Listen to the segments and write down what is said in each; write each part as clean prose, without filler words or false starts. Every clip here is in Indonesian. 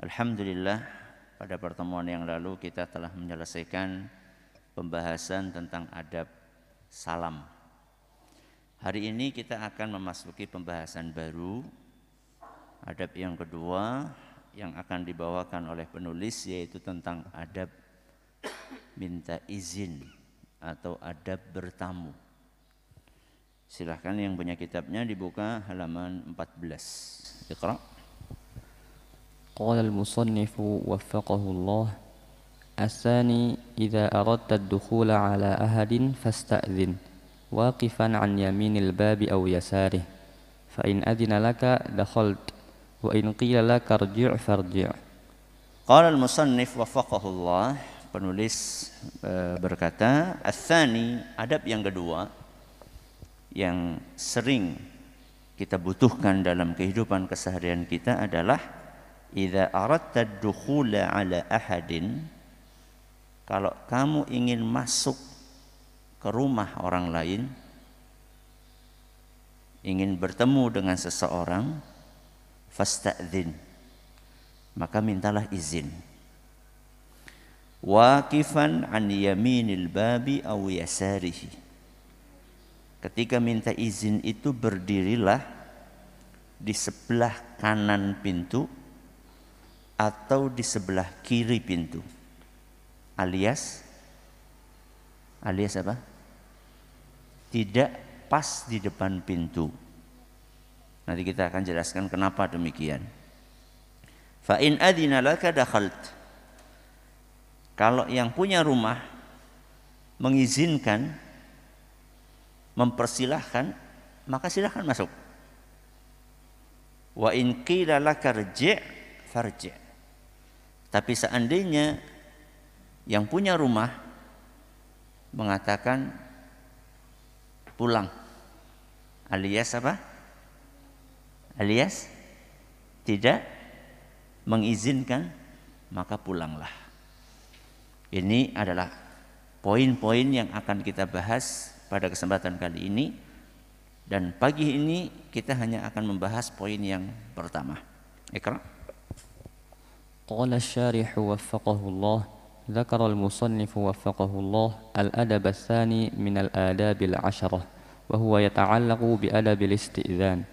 Alhamdulillah, pada pertemuan yang lalu kita telah menyelesaikan pembahasan tentang adab salam. Hari ini kita akan memasuki pembahasan baru, adab yang kedua yang akan dibawakan oleh penulis, yaitu tentang adab minta izin atau adab bertamu. Silahkan yang punya kitabnya dibuka halaman 14. Iqra. قال المصنف وفقه الله: الثاني إذا أردت الدخول على أحد فاستأذن واقفا عن يمين الباب أو يساره، فإن أذن لك دخلت وإن قيل لك ارجع فارجع. قال المصنف وفقه الله, penulis berkata, الثاني, adab yang kedua yang sering kita butuhkan dalam kehidupan keseharian kita adalah idza aradta ad-dukhula ala ahadin, kalau kamu ingin masuk ke rumah orang lain, ingin bertemu dengan seseorang, fasta'dzin, maka mintalah izin. Waqifan an yaminil babi aw yasarihi, ketika minta izin itu berdirilah di sebelah kanan pintu atau di sebelah kiri pintu, alias apa? Tidak pas di depan pintu. Nanti kita akan jelaskan kenapa demikian. Fa in adzina laka dakhalt, kalau yang punya rumah mengizinkan, mempersilahkan, maka silahkan masuk. Wa in qila laka rji' farji', tapi seandainya yang punya rumah mengatakan pulang, alias apa? Alias tidak mengizinkan, maka pulanglah. Ini adalah poin-poin yang akan kita bahas pada kesempatan kali ini, dan pagi ini kita hanya akan membahas poin yang pertama. Iqra. قال الشارح وفقه الله: ذكر المصنف وفقه الله الأدب الثاني من الآداب العشرة، وهو يتعلق بأدب الاستئذان،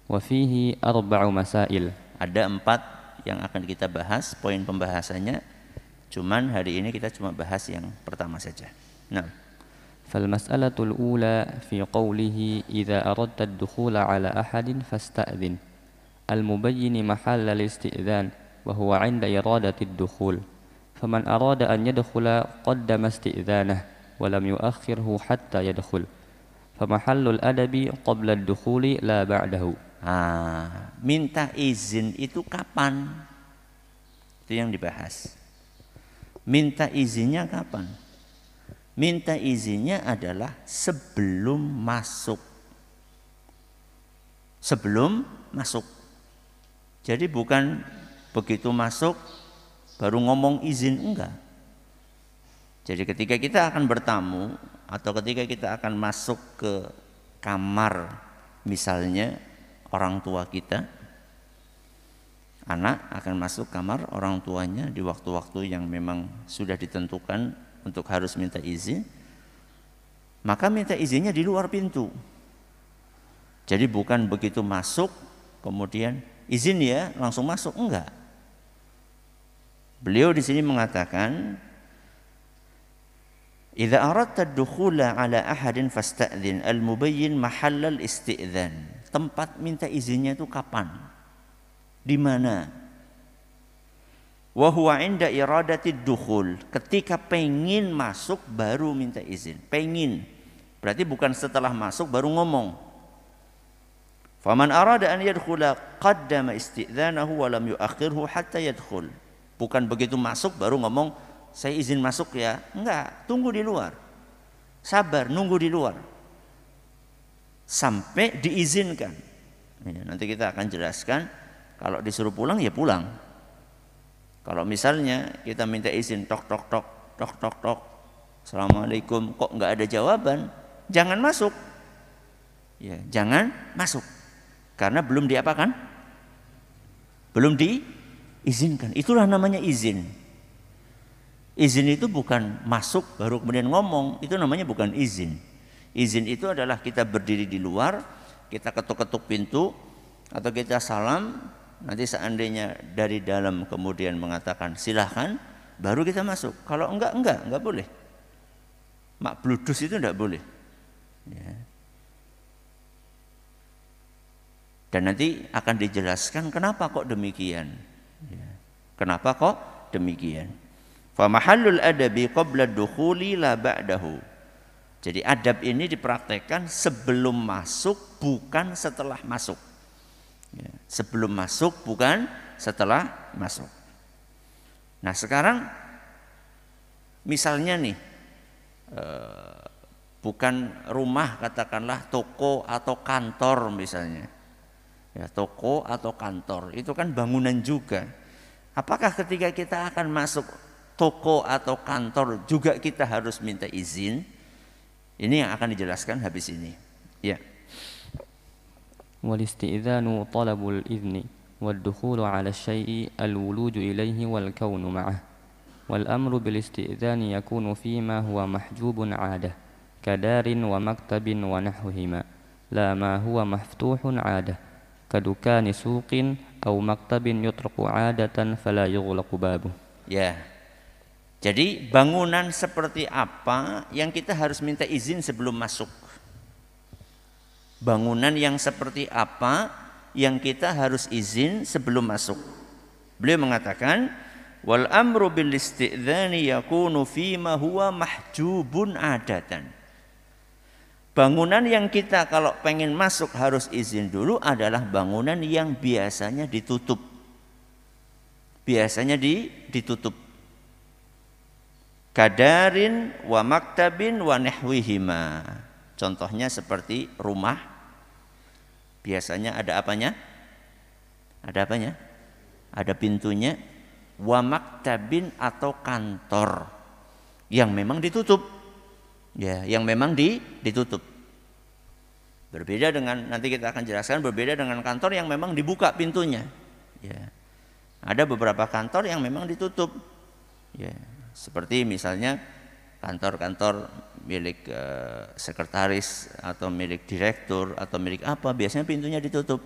وفيه 4 مسائل. Ada 4 yang akan kita bahas, poin pembahasannya. Cuman hari ini kita cuma bahas yang pertama saja. Nah, فالمسألة الأولى في قوله إذا أردت الدخول على أحد فاستأذن، المبين محل الاستئذان وهو عند إرادة الدخول، فمن أراد أن يدخل قدم استئذانه ولم يؤخره حتى يدخل، فمحل الأدب قبل الدخول لا بعده. Minta izin itu kapan? Itu yang dibahas. Minta izinnya kapan? Minta izinnya adalah sebelum masuk. Sebelum masuk. Jadi bukan begitu masuk baru ngomong izin, enggak. Jadi ketika kita akan bertamu atau ketika kita akan masuk ke kamar, misalnya orang tua kita, anak akan masuk kamar orang tuanya di waktu-waktu yang memang sudah ditentukan untuk harus minta izin, maka minta izinnya di luar pintu. Jadi bukan begitu masuk kemudian izin ya langsung masuk, enggak. Beliau di sini mengatakan, idza aradta ad-dukhula ala ahadin fasta'dzin al-mubayyin mahallal isti'dzan. Tempat minta izinnya itu kapan? Di mana? Wa huwa 'inda iradatid dukhul. Ketika pengin masuk baru minta izin. Pengin. Berarti bukan setelah masuk baru ngomong. Faman arada an yadkhula qaddama isti'dzanahu wa lam yu'akhirhu hatta yadkhul. Bukan begitu masuk baru ngomong saya izin masuk ya. Enggak, tunggu di luar. Sabar, nunggu di luar. Sampai diizinkan. Ya, nanti kita akan jelaskan, kalau disuruh pulang ya pulang. Kalau misalnya kita minta izin tok tok tok tok tok tok, Assalamualaikum, kok enggak ada jawaban, jangan masuk. Ya, jangan masuk. Karena belum diapakan? Belum izinkan. Itulah namanya izin. Izin itu bukan masuk baru kemudian ngomong, itu namanya bukan izin. Izin itu adalah kita berdiri di luar, kita ketuk-ketuk pintu atau kita salam, nanti seandainya dari dalam kemudian mengatakan silahkan, baru kita masuk. Kalau enggak boleh. Mak bludus itu enggak boleh. Ya. Dan nanti akan dijelaskan kenapa kok demikian. Ya. Kenapa kok demikian. Fa mahallul adabi qabla dukhuli la ba'dahu. Jadi adab ini dipraktekkan sebelum masuk, bukan setelah masuk. Ya, sebelum masuk, bukan setelah masuk. Nah sekarang misalnya nih, bukan rumah, katakanlah toko atau kantor misalnya. Ya, toko atau kantor itu kan bangunan juga. Apakah ketika kita akan masuk toko atau kantor juga kita harus minta izin? Ini yang akan dijelaskan habis ini. Ya. والاستئذان طلب الإذن والدخول على الشيء الولوج إليه والكون معه والأمر بالاستئذان يكون فيما هو محجوب عادة كدار ومكتب ونحوهما لا ما هو مفتوح عادة كدكان سوق أو مكتب يطرق عادة فلا يغلق بابه. Ya. Jadi bangunan seperti apa yang kita harus minta izin sebelum masuk? Bangunan yang seperti apa yang kita harus izin sebelum masuk? Beliau mengatakan, wal amru bil isti'dzani yakunu fima huwa mahjubun adatan. Bangunan yang kita kalau pengen masuk harus izin dulu adalah bangunan yang biasanya ditutup. Biasanya ditutup. Kadarin wa maktabin wa nahwihima. Contohnya seperti rumah. Biasanya ada apanya? Ada apanya? Ada pintunya. Wa maktabin atau kantor yang memang ditutup. Ya, yang memang ditutup. Berbeda dengan, nanti kita akan jelaskan, berbeda dengan kantor yang memang dibuka pintunya. Ya. Ada beberapa kantor yang memang ditutup. Ya. Seperti misalnya kantor-kantor milik sekretaris atau milik direktur atau milik apa, biasanya pintunya ditutup.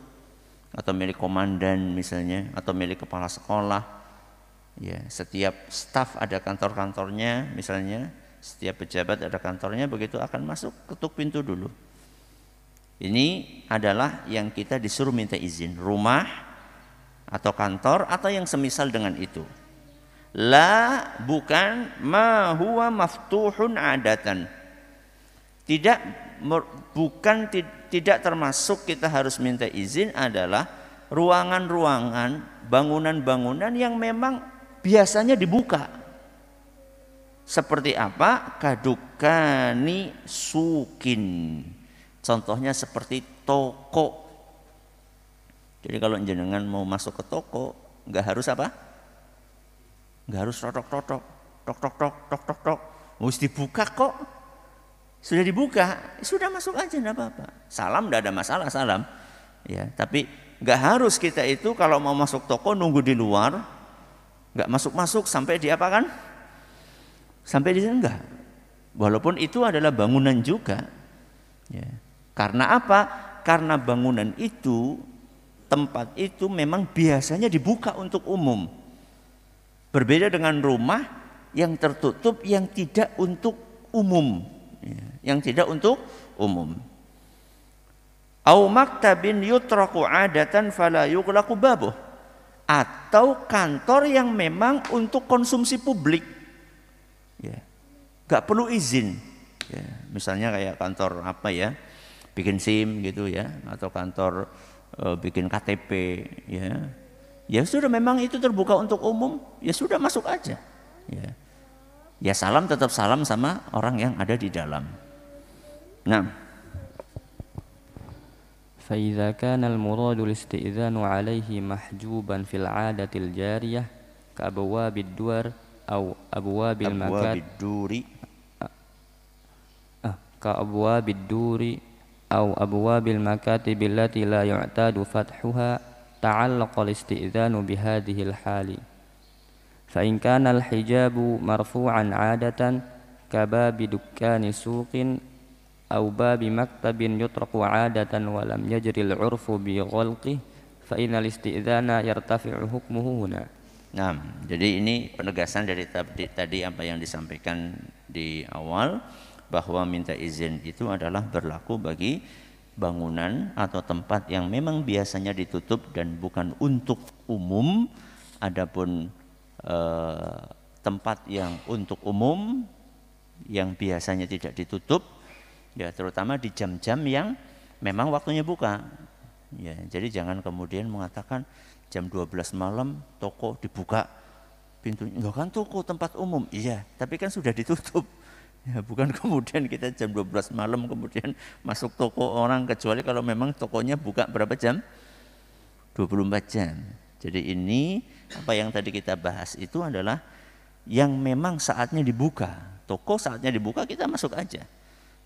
Atau milik komandan misalnya, atau milik kepala sekolah. Ya, setiap staf ada kantor-kantornya misalnya, setiap pejabat ada kantornya, begitu akan masuk ketuk pintu dulu. Ini adalah yang kita disuruh minta izin, rumah atau kantor atau yang semisal dengan itu. La bukan ma huwa maftuhun adatan. Tidak termasuk kita harus minta izin adalah ruangan-ruangan, bangunan-bangunan yang memang biasanya dibuka. Seperti apa? Kadukani sukin. Contohnya seperti toko. Jadi kalau jenengan mau masuk ke toko, enggak harus apa? Enggak harus tok-tok, tok-tok, mesti dibuka kok. Sudah dibuka, sudah masuk aja, enggak apa-apa. Salam enggak ada masalah, salam. Ya, tapi enggak harus kita itu kalau mau masuk toko nunggu di luar, enggak masuk-masuk sampai di apa kan? Sampai di sana enggak. Walaupun itu adalah bangunan juga. Ya. Karena apa? Karena bangunan itu, tempat itu memang biasanya dibuka untuk umum. Berbeda dengan rumah yang tertutup, yang tidak untuk umum, yang tidak untuk umum. Au maktabin yutraku adatan fala yughlaqu babuh. Atau kantor yang memang untuk konsumsi publik, ya, nggak perlu izin. Ya, misalnya kayak kantor apa ya, bikin SIM gitu ya, atau kantor bikin KTP, ya. Ya sudah, memang itu terbuka untuk umum, ya sudah masuk aja. Ya, ya salam tetap salam sama orang yang ada di dalam. Nah, فإذا كان المراد الاستئذان عليه محجوبا في العادة الجارية كأبواب الدور أو أبواب المكاتب كأبواب الدور أو أبواب المكاتب التي لا يعتاد فتحها تعلق الاستئذان بهذه الحال فإن كان الحجاب مرفوعا عادة كباب دكان سوق أو باب مكتب يطرق عادة ولم يجري العرف بغلقه فإن الاستئذان يرتفع حكمه هنا. Nah, jadi ini penegasan dari tadi apa yang disampaikan di awal, bahwa minta izin itu adalah berlaku bagi bangunan atau tempat yang memang biasanya ditutup dan bukan untuk umum. Adapun tempat yang untuk umum yang biasanya tidak ditutup, ya terutama di jam-jam yang memang waktunya buka. Ya, jadi jangan kemudian mengatakan jam 12 malam toko dibuka pintunya. Loh kan toko tempat umum. Iya, tapi kan sudah ditutup. Ya, bukan kemudian kita jam 12 malam kemudian masuk toko orang, kecuali kalau memang tokonya buka berapa jam? 24 jam. Jadi ini apa yang tadi kita bahas itu adalah yang memang saatnya dibuka. Toko saatnya dibuka kita masuk aja.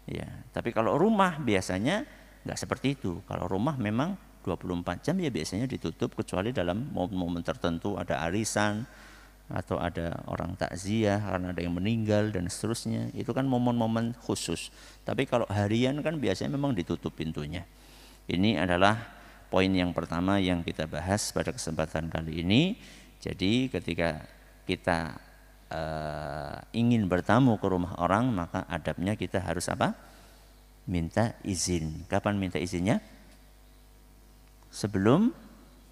Ya, tapi kalau rumah biasanya enggak seperti itu. Kalau rumah memang 24 jam ya biasanya ditutup, kecuali dalam momen-momen tertentu, ada arisan atau ada orang takziah karena ada yang meninggal dan seterusnya. Itu kan momen-momen khusus. Tapi kalau harian kan biasanya memang ditutup pintunya. Ini adalah poin yang pertama yang kita bahas pada kesempatan kali ini. Jadi ketika kita ingin bertamu ke rumah orang, maka adabnya kita harus apa? Minta izin. Kapan minta izinnya? Sebelum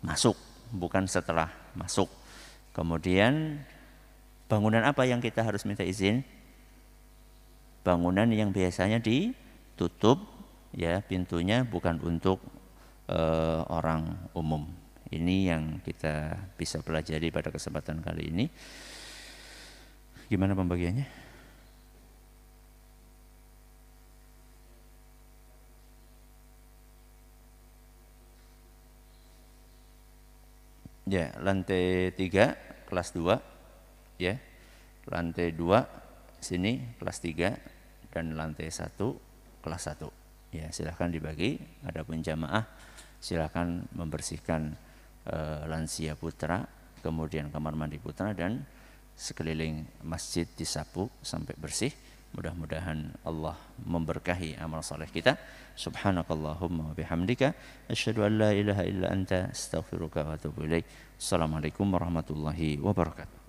masuk, bukan setelah masuk. Kemudian bangunan apa yang kita harus minta izin? Bangunan yang biasanya ditutup, ya pintunya bukan untuk orang umum. Ini yang kita bisa pelajari pada kesempatan kali ini. Gimana pembagiannya? Ya, lantai 3 kelas 2, ya. Lantai 2 sini kelas 3 dan lantai 1 kelas 1. Ya, silahkan dibagi. Adapun jamaah silahkan membersihkan lansia putra, kemudian kamar mandi putra dan sekeliling masjid disapu sampai bersih. Mudah-mudahan Allah memberkahi amal saleh kita. Subhanakallahumma wa bihamdika asyhadu an la ilaha illa anta astaghfiruka wa atubu ilaik. Assalamualaikum warahmatullahi wabarakatuh.